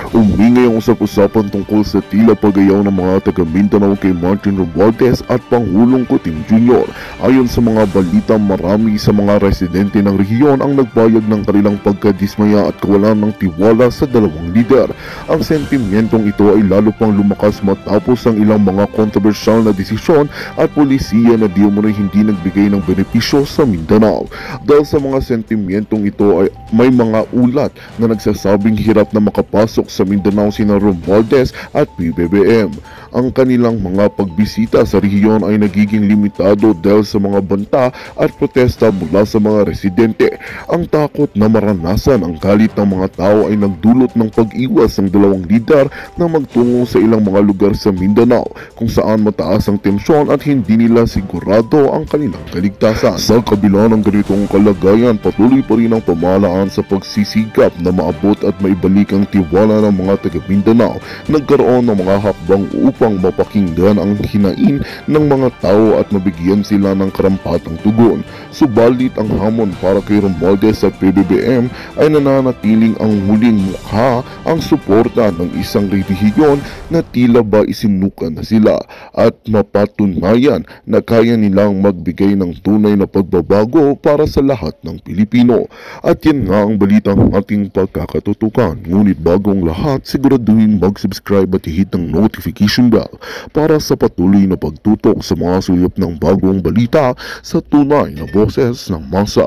Umingay ang usap-usapan tungkol sa tila pagayaw ng mga taga Mindanao kay Martin Romualdez at Pangulong Kuting Jr. Ayon sa mga balita, marami sa mga residente ng rehiyon ang nagbayag ng kanilang pagkadismaya at kawalan ng tiwala sa dalawang lider. Ang sentimentong ito ay lalo pang lumakas matapos ang ilang mga kontrobersyal na desisyon at polisiya na di umano'y hindi nagbigay ng benepisyo sa Mindanao. Dahil sa mga sentimentong ito ay may mga ulat na nagsasabing hirap na makapasok sa Mindanao sina Romualdez at PBBM. Ang kanilang mga pagbisita sa rehiyon ay nagiging limitado dahil sa mga banta at protesta mula sa mga residente. Ang takot na maranasan ang galit ng mga tao ay nagdulot ng pag-iwas ng dalawang lider na magtungo sa ilang mga lugar sa Mindanao kung saan mataas ang tensyon at hindi nila sigurado ang kanilang kaligtasan. Sa kabila ng ganitong kalagayan, patuloy pa rin ang pamahalaan sa pagsisigap na maabot at maibalik ang tiwala ng mga taga Mindanao. Nagkaroon ng mga hakbang upang mapakinggan ang hinain ng mga tao at mabigyan sila ng karampatang tugon. Subalit ang hamon para kay Romualdez at PBBM ay nananatiling ang huling mukha, ang suporta ng isang rehiyon na tila ba isinukan na sila at mapatunayan na kaya nilang magbigay ng tunay na pagbabago para sa lahat ng Pilipino. At yan nga ang balitang ating pagkakatutukan. Ngunit bago ang lahat, siguraduhin mag-subscribe at i-hit ang notification bell para sa patuloy na pagtutok sa mga sulip ng bagong balita sa tunay na boses ng masa.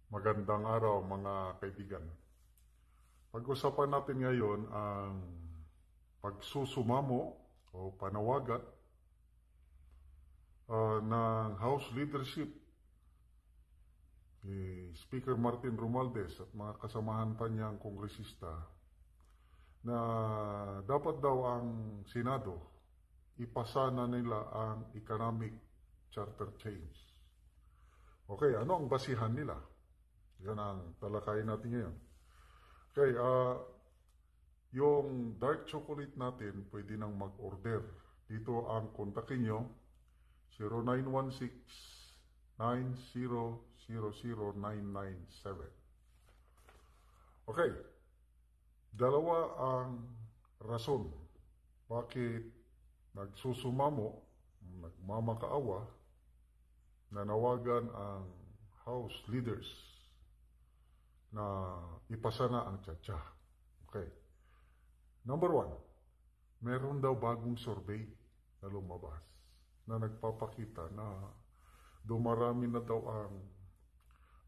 Magandang araw mga kaibigan. Pag-usapan natin ngayon ang pagsusumamo o panawagan ng House Leadership ni Speaker Martin Romualdez at mga kasamahan pa niyang kongresista na dapat daw ang Senado ipasa na nila ang economic charter change. Okay, ano ang basihan nila? Yan ang talakayin natin ngayon. Okay, yung dark chocolate natin, pwede nang mag-order. Dito ang kontakin nyo, 0916-9000997. Okay, dalawa ang rason bakit nagsusumamo, nagmamakaawa, nanawagan ang House leaders na ipasa na ang tsa-tsa. Okay. Number one, meron daw bagong survey na lumabas na nagpapakita na dumarami na daw ang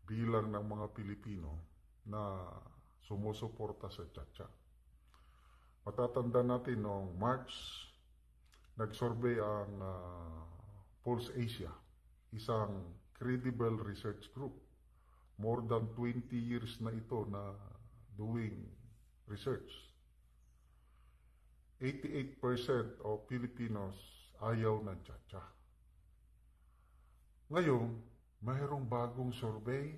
bilang ng mga Pilipino na sumusuporta sa tsa-tsa. Matatanda natin noong March, nag-survey ang Pulse Asia, isang credible research group. More than 20 years na ito na doing research. 88% of Filipinos ayaw ng tsa-tsa. Ngayon, mayroong bagong survey.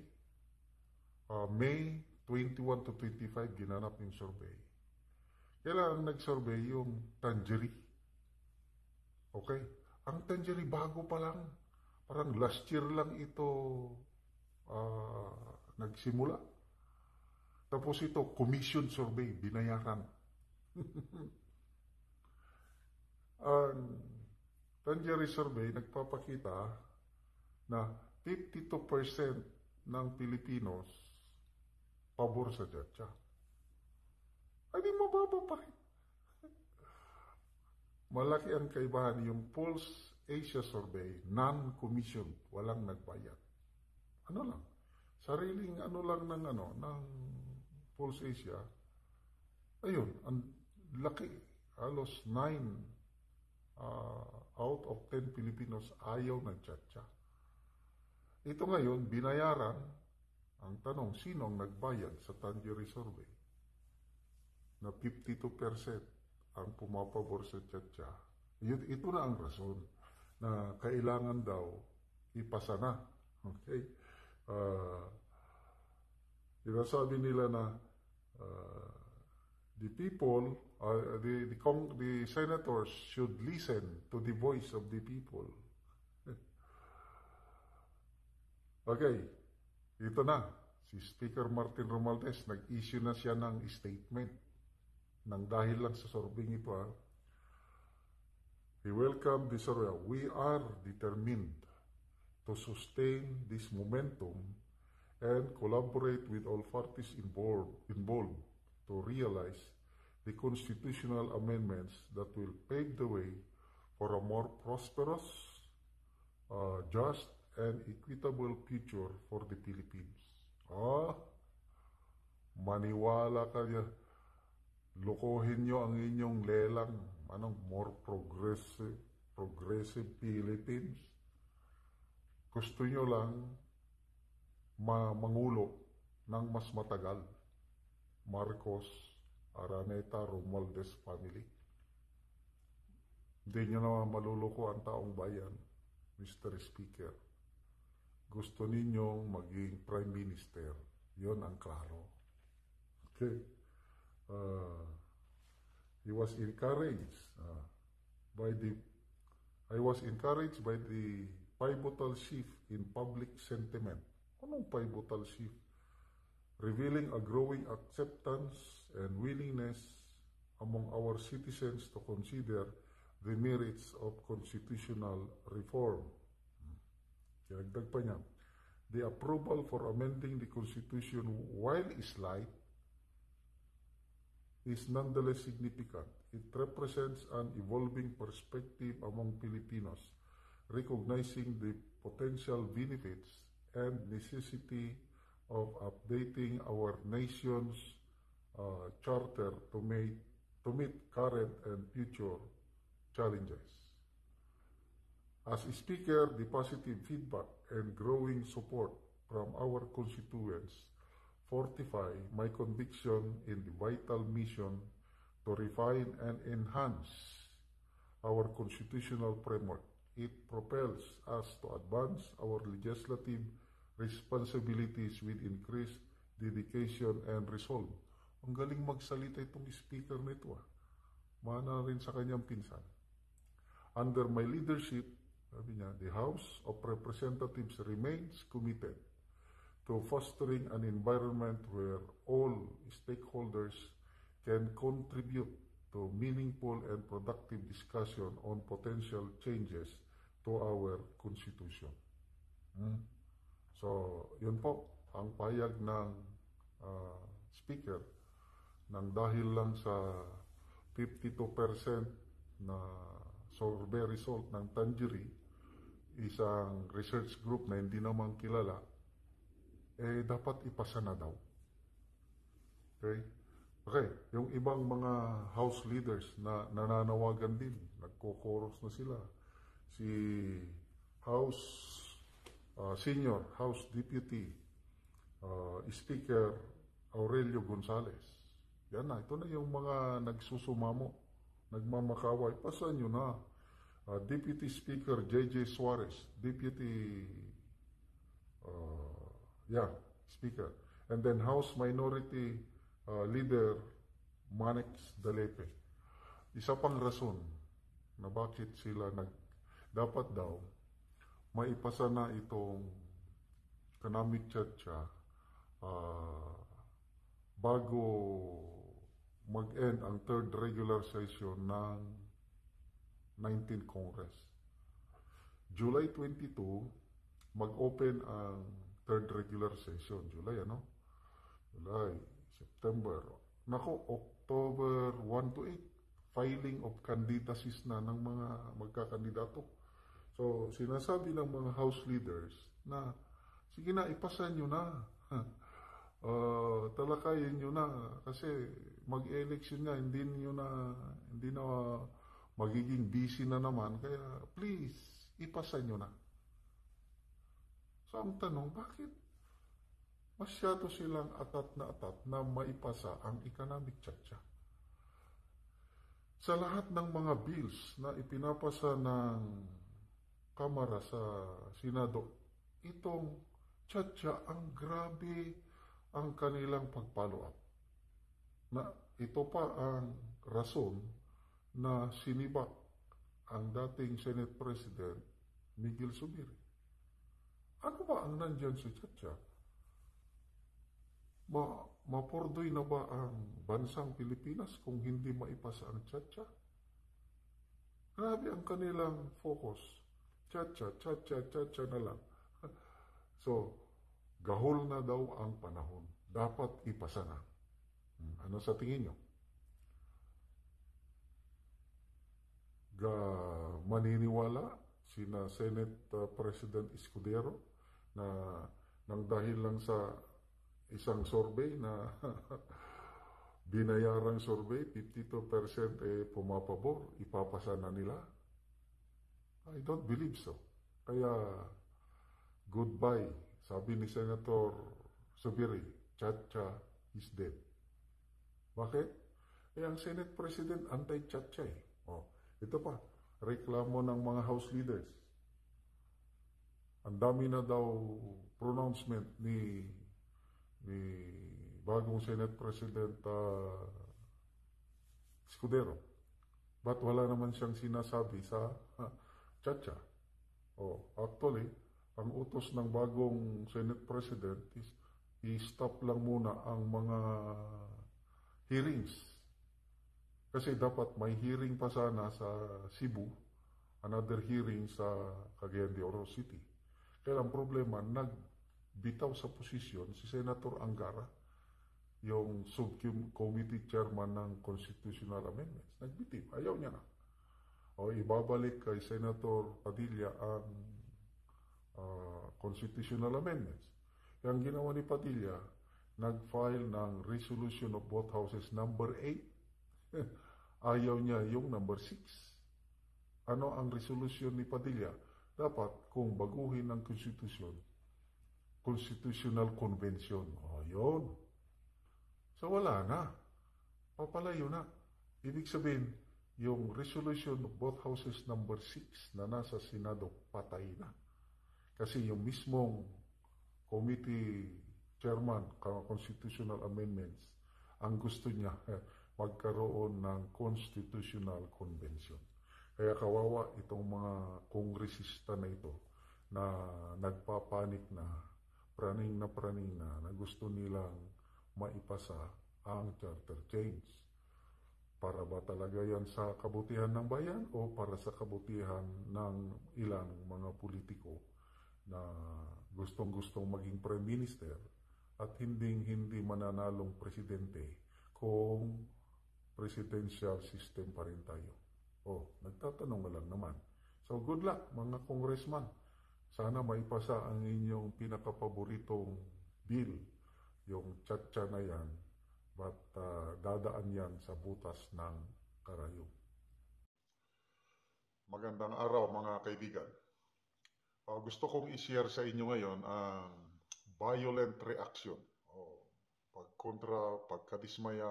May 21 to 25 ginanap yung survey. Kailan nag-survey yung Tangerie. Okay? Ang Tangerie bago pa lang. Parang last year lang ito nagsimula. Tapos ito, commission survey, binayaran. Ang Tangerie survey nagpapakita na 52% ng Pilipinos pabor sa tsa-tsa. Ay di mababa pa rin. Malaki ang kaibahan. Yung Pulse Asia survey, non-commission, walang nagbayad. Ano lang, sariling ano lang ng Pulse Asia. Ayun, ang laki. Halos 9 out of 10 Filipinos ayaw ng tsa-tsa. Ito ngayon, binayaran. Ang tanong, sino ang nagbayad sa Tangerie survey? Na 52% ang pumapabor sa tsa-tsa. Ito na ang rason na kailangan daw ipasa na. Okay? Sabi nila na the people the senators should listen to the voice of the people. Okay, ito na. Si Speaker Martin Romualdez, nag-issue na siya ng statement nang dahil lang sa sorbing ito. He welcomed this area. We are determined to sustain this momentum and collaborate with all parties involved to realize the constitutional amendments that will pave the way for a more prosperous, just, and equitable future for the Philippines. Maniwala ka niya. Lukohin nyo ang inyong lelang. More progressive Philippines. Gusto nyo lang mangulo ng mas matagal. Marcos, Araneta, Romualdez family. Hindi nyo naman maluluko ang taong bayan, Mr. Speaker. Gusto ninyong maging Prime Minister. Yon ang klaro. Okay. I was encouraged by the pivotal shift in public sentiment. Anong pivotal shift? Revealing a growing acceptance and willingness among our citizens to consider the merits of constitutional reform. Dagdag pa niya, the approval for amending the Constitution, while slight, is nonetheless significant. It represents an evolving perspective among Filipinos, recognizing the potential benefits and necessity of updating our nation's charter to meet current and future challenges. As Speaker, the positive feedback and growing support from our constituents fortify my conviction in the vital mission to refine and enhance our constitutional framework. It propels us to advance our legislative responsibilities with increased dedication and resolve. Ang galing magsalita itong speaker nito. Mana rin sa kanyang pinsan. Under my leadership, sabi niya, the House of Representatives remains committed to fostering an environment where all stakeholders can contribute to meaningful and productive discussion on potential changes to our Constitution. So, yun po ang payag ng Speaker nang dahil lang sa 52% na survey result ng Tangery, isang research group na hindi naman kilala, dapat ipasa na daw. Okay, yung ibang mga house leaders na nananawagan din, nagko-chorus na sila. Si Senior House Deputy Speaker Aurelio Gonzales. Yan na, ito na yung mga nagsusumamo, nagmamakaway. Pasan nyo na. Deputy Speaker J.J. Suarez, Deputy Speaker. And then House Minority Leader Manix Dalepe. Isa pang rason na bakit sila dapat daw maipasa na itong economic charter bago mag-end ang third regular session ng 19th Congress. July 22, mag-open ang third regular session. July, September. October 1 to 8, filing of candidacies na ng mga magkakandidato. So, sinasabi ng mga house leaders na, sige na, ipasa nyo na. Talakayin nyo na. Kasi mag-election na, hindi na magiging busy na naman. Kaya, please, ipasa nyo na. So, ang tanong, bakit masyado silang atat na maipasa ang economic charter? Sa lahat ng mga bills na ipinapasa ng Kamara sa Senado, itong charter, ang grabe ang kanilang pag-follow up. Na ito pa ang rason na sinibak ang dating Senate President Miguel Zubiri. Ano ba ang nandyan si Chacha? Mapurdoy na ba ang bansang Pilipinas kung hindi maipasa ang Chacha? Grabe ang kanilang focus. Chacha, Chacha, Chacha na lang. So, gahol na daw ang panahon. Dapat ipasa na. Ano sa tingin nyo? Maniniwala sina Senate President Escudero na nang dahil lang sa isang survey na binayarang survey, 52% pumapabor, ipapasa na nila? I don't believe so. Kaya, goodbye. Sabi ni Senator Zubiri, Chacha is dead. Bakit? Ang Senate President anti-Chacha eh. Ito pa, reklamo ng mga House leaders. Ang dami na daw pronouncement ni bagong Senate President Escudero. Ba't wala naman siyang sinasabi sa Chacha? Actually, ang utos ng bagong Senate President is i-stop lang muna ang mga hearings. Kasi dapat may hearing pa sana sa Cebu, another hearing sa Cagayan de Oro City. Kaya ang problema, nagbitaw sa posisyon si Senator Angara, yung subcommittee chairman ng constitutional amendments. Nagbitip, ayaw niya na. Ibabalik kay Senator Padilla ang constitutional amendments. Yung ginawa ni Padilla, nag-file ng resolution of both houses number 8. Ayaw niya yung number 6. Ano ang resolution ni Padilla? Dapat kung baguhin ang konstitusyon, Constitutional Convention. Yun. So wala na. Papalayo na. Ibig sabihin, yung resolution of both houses number 6 na nasa Senado, patay na. Kasi yung mismong committee chairman, constitutional amendments, ang gusto niya, magkaroon ng Constitutional Convention. Kaya kawawa itong mga kongresista na ito na nagpapanik na praning na gusto nilang maipasa ang charter change. Para ba talaga yan sa kabutihan ng bayan o para sa kabutihan ng ilang mga politiko na gustong-gustong maging prime minister at hindi mananalong presidente kung presidential system pa rin tayo? Nagtatanong lang naman. So good luck mga congressman. Sana maipasa ang inyong pinakapaboritong bill, yung Chacha na yan, but dadaan yan sa butas ng karayom. Magandang araw mga kaibigan. Gusto kong i-share sa inyo ngayon ang violent reaction, pagkontra, pagkadismaya,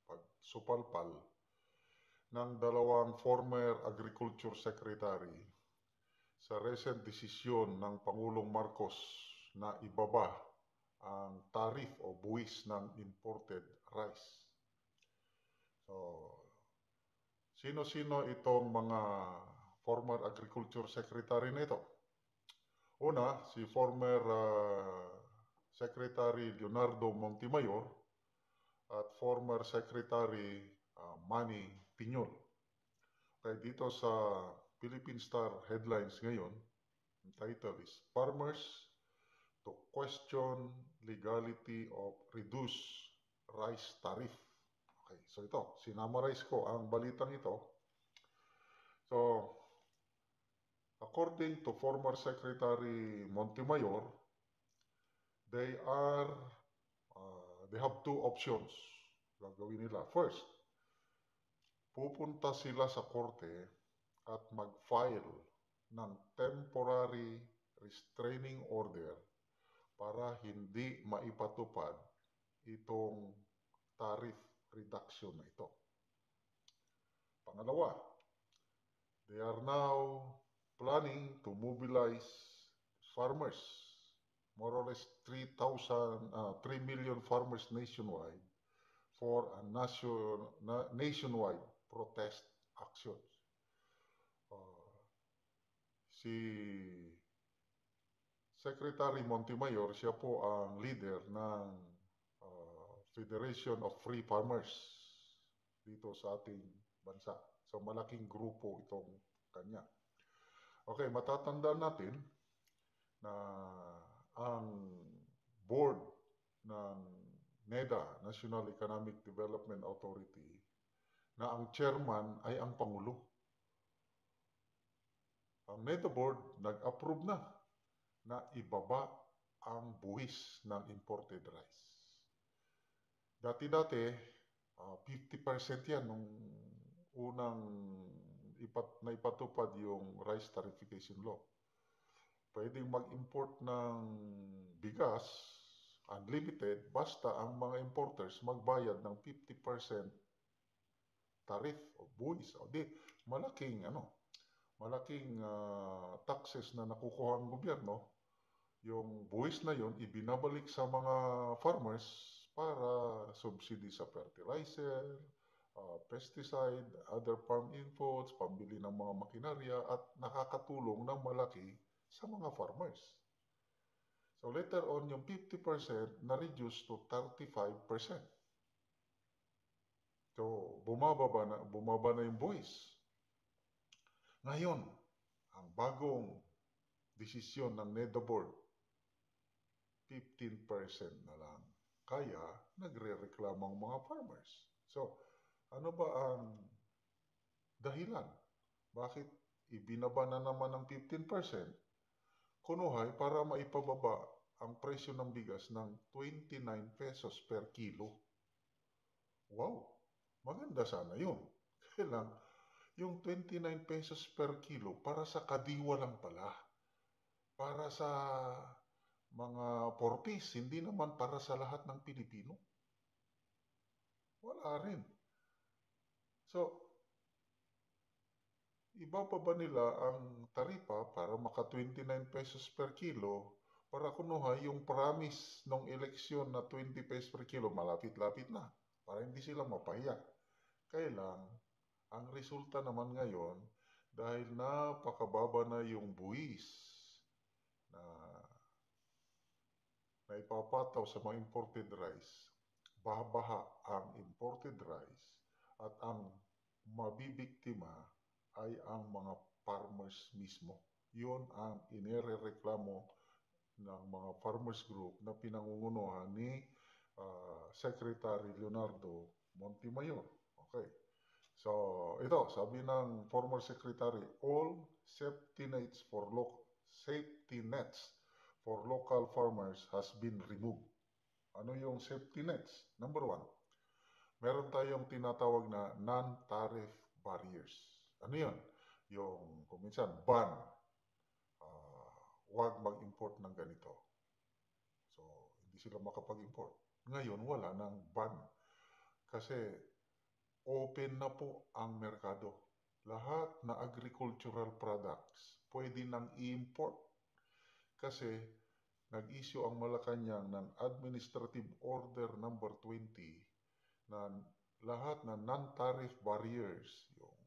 pagsupalpal ng dalawang former Agriculture Secretary sa recent desisyon ng Pangulong Marcos na ibaba ang tariff o buwis ng imported rice. So, sino-sino itong mga former Agriculture Secretary na ito? Una, si former Secretary Leonardo Montemayor at former Secretary Manny Piñol. Kaya dito sa Philippine Star headlines ngayon, ang title is Farmers to Question Legality of Reduced Rice Tariff. Okay, so ito, sinamarize ko ang balitang ito. So, according to former Secretary Montemayor, they have two options. Gagawin nila. First, pupunta sila sa korte at mag-file ng temporary restraining order para hindi maipatupad itong tariff reduction na ito. Pangalawa, they are now planning to mobilize farmers, more or less 3 million farmers nationwide for a nationwide protest actions. Si Secretary Montemayor, siya po ang leader ng Federation of Free Farmers dito sa ating bansa. So malaking grupo itong kanya. Okay, matatandaan natin na ang board ng NEDA, National Economic Development Authority, na ang chairman ay ang Pangulo. Ang NEDA board nag-approve na ibaba ang buwis ng imported rice. Dati-dati, 50% yan nung unang naipatupad yung rice tariffication law. Pwedeng mag-import ng bigas, unlimited, basta ang mga importers magbayad ng 50% tariff o buwis. O di, malaking taxes na nakukuha ng gobyerno. Yung buwis na yon ibinabalik sa mga farmers para subsidy sa fertilizer, pesticide, other farm inputs, pambili ng mga makinarya at nakakatulong ng malaki sa mga farmers. So later on, yung 50% na-reduce to 35%. So bumaba na yung buwis. Ngayon, ang bagong desisyon ng NEDA board, 15% na lang. Kaya, nagre-reklamo ang mga farmers. So, ano ba ang dahilan? Bakit ibinaba na naman ng 15%? Kunuhay para maipababa ang presyo ng bigas ng 29 pesos per kilo. Wow! Maganda sana yun. Kailang, yung 29 pesos per kilo para sa kadiwa lang pala. Para sa mga porpis, hindi naman para sa lahat ng Pilipino. Wala rin. So, iba pa ba nila ang taripa para maka 29 pesos per kilo para kunuha yung promise ng eleksyon na 20 pesos per kilo, malapit-lapit na, para hindi sila mapahiya. Kailang, ang resulta naman ngayon, dahil napakababa na yung buwis na ipapataw sa mga imported rice, babaha ang imported rice at ang mabibiktima ay ang mga farmers mismo. Yun ang inirereklamo ng mga farmers group na pinangungunuhan ni Secretary Leonardo Montemayor. Okay. So, ito, sabi ng former secretary, all safety nets for local farmers has been removed. Ano yung safety nets? Number one, meron tayong tinatawag na non-tariff barriers. Ano yun? Yung, kung minsan, ban. Huwag mag-import ng ganito. So, hindi sila makapag-import. Ngayon, wala nang ban. Kasi, open na po ang merkado. Lahat na agricultural products pwede nang i-import. Kasi nag-issue ang Malacanang ng Administrative Order number 20 na lahat na non-tariff barriers, yung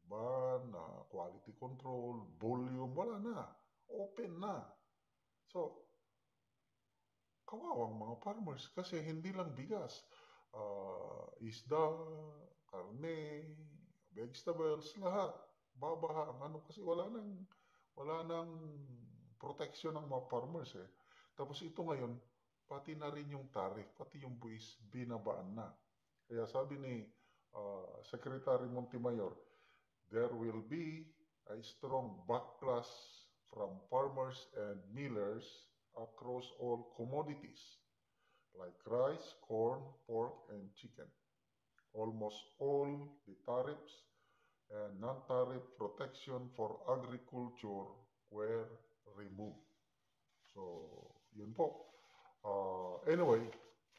ban, quality control, volume, wala na. Open na. So, kawawang mga farmers kasi hindi lang bigas. Isda, karne, vegetables, lahat. Babaha ang ano kasi wala nang protection ng mga farmers eh. Tapos ito ngayon, pati na rin yung tariff, pati yung buwis, binabaan na. Kaya sabi ni Secretary Montemayor, there will be a strong backlash from farmers and millers across all commodities like rice, corn, pork, and chicken. Almost all the tariffs and non-tariff protection for agriculture were removed. So, yun po. Anyway,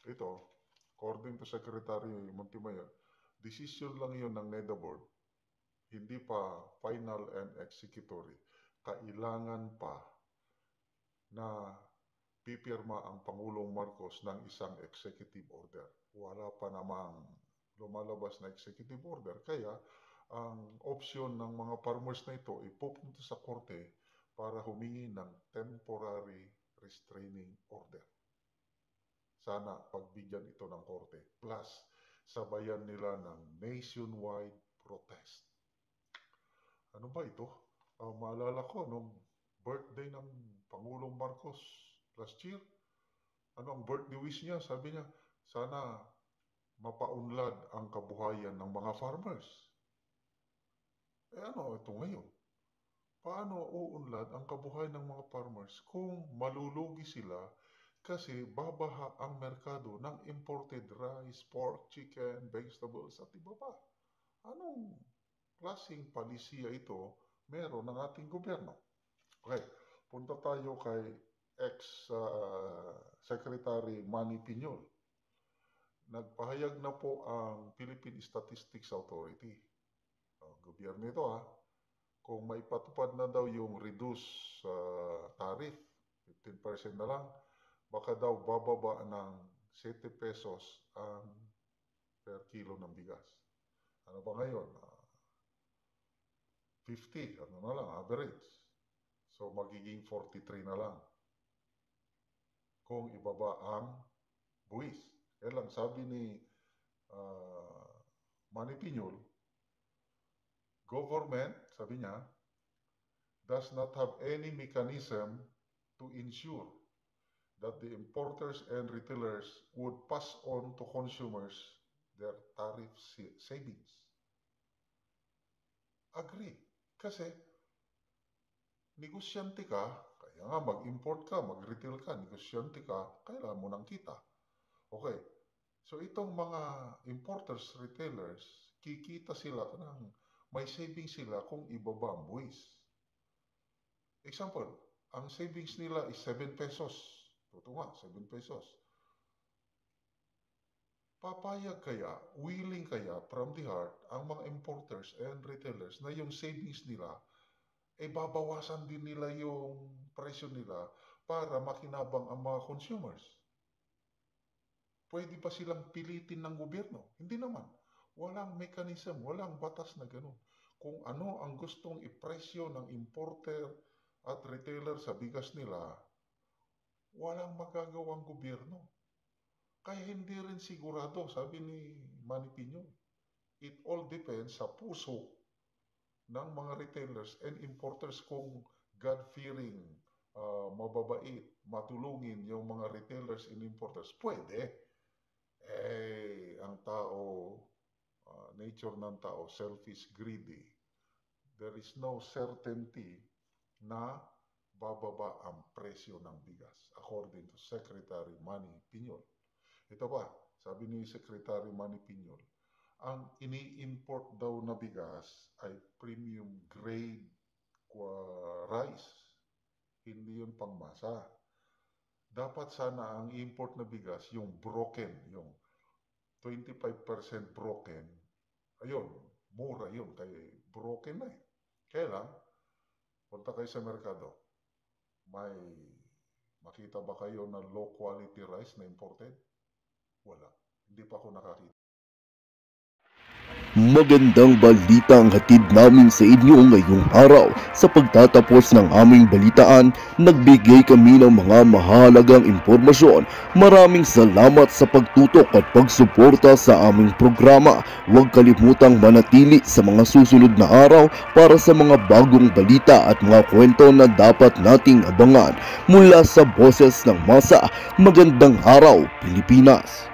ito, according to Secretary Montemayor, decision lang yun ng NEDA board. Hindi pa final and executory. Kailangan pa na pipirma ang Pangulong Marcos ng isang executive order. wala pa namang lumalabas na executive order. Kaya ang option ng mga farmers na ito ay pupunta sa korte para humingi ng temporary restraining order. Sana pagbigyan ito ng korte. Plus, sabayan nila ng nationwide protest. Ano ba ito? Maalala ko, nung birthday ng Pangulong Marcos last year, ano ang birthday wish niya? Sabi niya, sana mapaunlad ang kabuhayan ng mga farmers. Ano ito ngayon? Paano uunlad ang kabuhayan ng mga farmers kung malulugi sila kasi babaha ang merkado ng imported rice, pork, chicken, vegetables at iba pa? Anong klaseng palisiya ito meron ng ating gobyerno? Okay, punta tayo kay ex-Secretary Manny Piñol. Nagpahayag na po ang Philippine Statistics Authority. Gobyerno ito kung maipatupad na daw yung reduced tariff, 15% na lang, baka daw bababa ng 7 pesos ang per kilo ng bigas. Ano ba ngayon? 50, ano na lang, average. So magiging 43 na lang kung ibaba ang buwis. Kaya lang sabi ni Manny Piñol, government, sabi niya, does not have any mechanism to ensure that the importers and retailers would pass on to consumers their tariff savings. Agree. Kasi, negosyante ka, kaya nga mag-import ka, mag-retail ka, negosyante ka, kailangan mo ng kita. Okay. So, itong mga importers, retailers, kikita sila ng may savings sila kung ibaba ang buwis. Example, ang savings nila is 7 pesos. Totoo nga, 7 pesos. Papayag kaya, willing kaya from the heart ang mga importers and retailers na yung savings nila babawasan din nila yung presyo nila para makinabang ang mga consumers? Pwede ba silang pilitin ng gobyerno? Hindi naman. Walang mechanism, walang batas na gano'n. Kung ano ang gustong ipresyo ng importer at retailer sa bigas nila, walang magagawang gobyerno. Kaya hindi rin sigurado, sabi ni Manny Piñol, it all depends sa puso ng mga retailers and importers kung God-fearing, mababait, matulungin yung mga retailers and importers. Pwede. Ang tao, nature ng tao, selfish, greedy. There is no certainty na bababa ang presyo ng bigas, according to Secretary Manny Piñol. Ito pa, sabi ni Secretary Manny Piñol, ang ini-import daw na bigas ay premium grade rice. Hindi yun pangmasa. Dapat sana ang import na bigas, yung broken, yung 25% broken, ayun, mura yun, kaya broken na eh. Kaya lang, punta kayo sa merkado, may makita ba kayo na low quality rice na imported? Wala. Hindi pa ako nakakita. Magandang balita ang hatid namin sa inyo ngayong araw. Sa pagtatapos ng aming balitaan, nagbigay kami ng mga mahalagang impormasyon. Maraming salamat sa pagtutok at pagsuporta sa aming programa. Huwag kalimutang manatili sa mga susunod na araw para sa mga bagong balita at mga kwento na dapat nating abangan. Mula sa Boses ng Masa, magandang araw, Pilipinas!